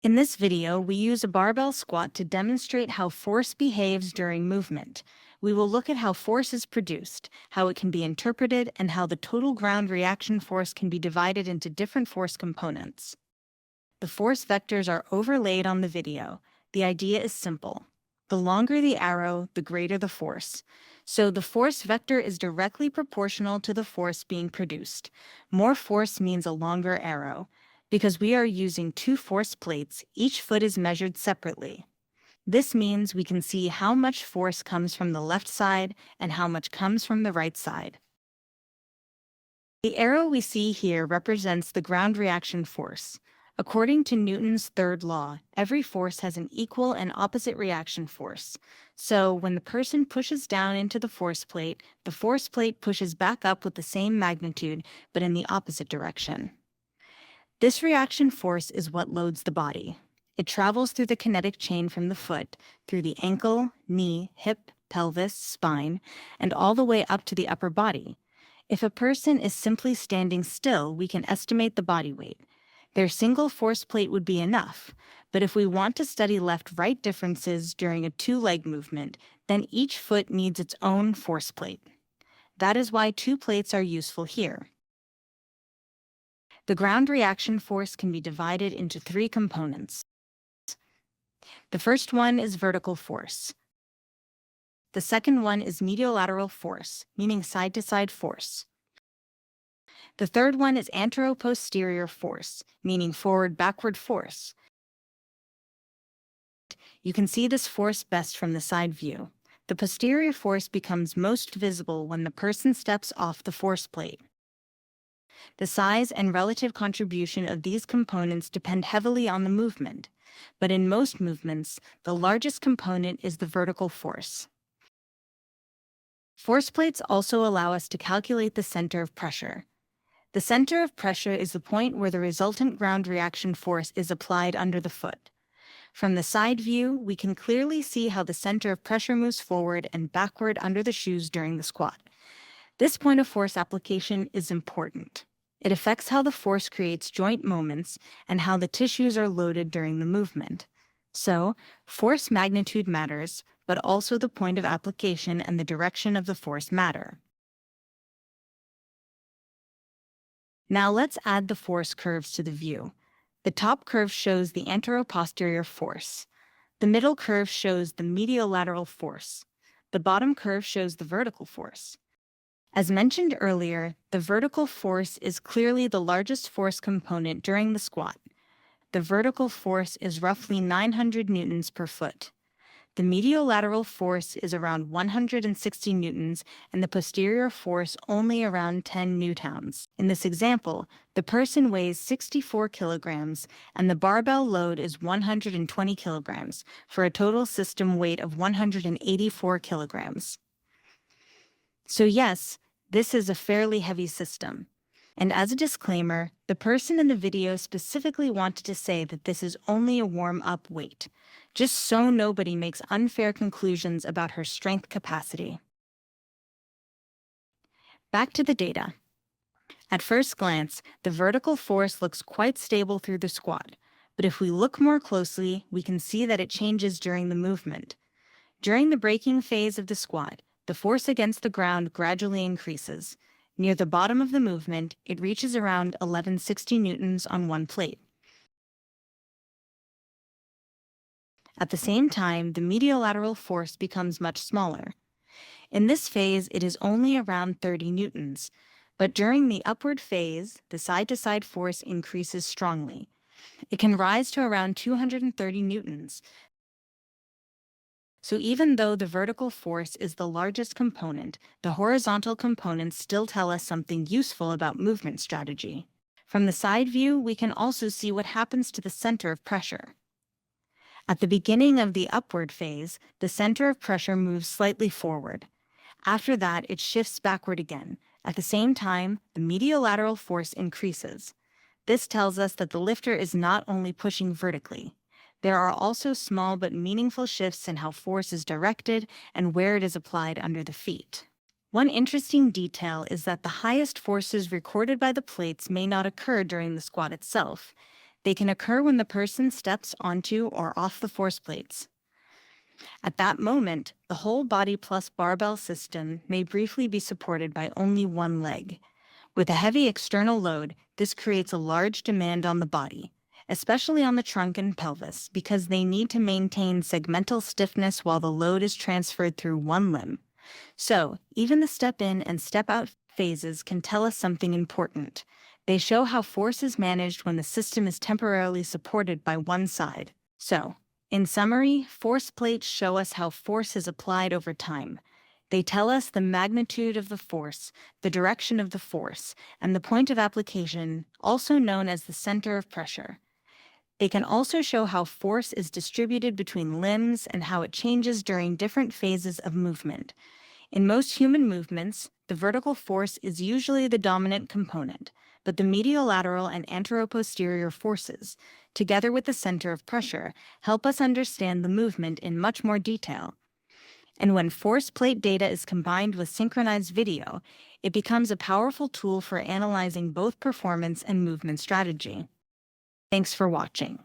In this video, we use a barbell squat to demonstrate how force behaves during movement. We will look at how force is produced, how it can be interpreted, and how the total ground reaction force can be divided into different force components. The force vectors are overlaid on the video. The idea is simple. The longer the arrow, the greater the force. So the force vector is directly proportional to the force being produced. More force means a longer arrow. Because we are using two force plates, each foot is measured separately. This means we can see how much force comes from the left side and how much comes from the right side. The arrow we see here represents the ground reaction force. According to Newton's third law, every force has an equal and opposite reaction force. So when the person pushes down into the force plate pushes back up with the same magnitude, but in the opposite direction. This reaction force is what loads the body. It travels through the kinetic chain from the foot, through the ankle, knee, hip, pelvis, spine, and all the way up to the upper body. If a person is simply standing still, we can estimate the body weight. Their single force plate would be enough, but if we want to study left-right differences during a two-leg movement, then each foot needs its own force plate. That is why two plates are useful here. The ground reaction force can be divided into three components. The first one is vertical force. The second one is mediolateral force, meaning side-to-side force. The third one is anteroposterior force, meaning forward-backward force. You can see this force best from the side view. The posterior force becomes most visible when the person steps off the force plate. The size and relative contribution of these components depend heavily on the movement, but in most movements, the largest component is the vertical force. Force plates also allow us to calculate the center of pressure. The center of pressure is the point where the resultant ground reaction force is applied under the foot. From the side view, we can clearly see how the center of pressure moves forward and backward under the shoes during the squat. This point of force application is important. It affects how the force creates joint moments and how the tissues are loaded during the movement. So, force magnitude matters, but also the point of application and the direction of the force matter. Now let's add the force curves to the view. The top curve shows the anteroposterior force. The middle curve shows the mediolateral force. The bottom curve shows the vertical force. As mentioned earlier, the vertical force is clearly the largest force component during the squat. The vertical force is roughly 900 newtons per foot. The mediolateral force is around 160 newtons and the posterior force only around 10 newtons. In this example, the person weighs 64 kilograms and the barbell load is 120 kilograms for a total system weight of 184 kilograms. So yes, this is a fairly heavy system. And as a disclaimer, the person in the video specifically wanted to say that this is only a warm-up weight, just so nobody makes unfair conclusions about her strength capacity. Back to the data. At first glance, the vertical force looks quite stable through the squat, but if we look more closely, we can see that it changes during the movement. During the braking phase of the squat, the force against the ground gradually increases. Near the bottom of the movement, it reaches around 1160 newtons on one plate. At the same time, the mediolateral force becomes much smaller. In this phase, it is only around 30 newtons, but during the upward phase, the side-to-side force increases strongly. It can rise to around 230 newtons. So even though the vertical force is the largest component, the horizontal components still tell us something useful about movement strategy. From the side view, we can also see what happens to the center of pressure. At the beginning of the upward phase, the center of pressure moves slightly forward. After that, it shifts backward again. At the same time, the mediolateral force increases. This tells us that the lifter is not only pushing vertically. There are also small but meaningful shifts in how force is directed and where it is applied under the feet. One interesting detail is that the highest forces recorded by the plates may not occur during the squat itself. They can occur when the person steps onto or off the force plates. At that moment, the whole body plus barbell system may briefly be supported by only one leg. With a heavy external load, this creates a large demand on the body, especially on the trunk and pelvis, because they need to maintain segmental stiffness while the load is transferred through one limb. So, even the step in and step out phases can tell us something important. They show how force is managed when the system is temporarily supported by one side. So, in summary, force plates show us how force is applied over time. They tell us the magnitude of the force, the direction of the force, and the point of application, also known as the center of pressure. They can also show how force is distributed between limbs and how it changes during different phases of movement. In most human movements, the vertical force is usually the dominant component, but the mediolateral and anteroposterior forces, together with the center of pressure, help us understand the movement in much more detail. And when force plate data is combined with synchronized video, it becomes a powerful tool for analyzing both performance and movement strategy. Thanks for watching.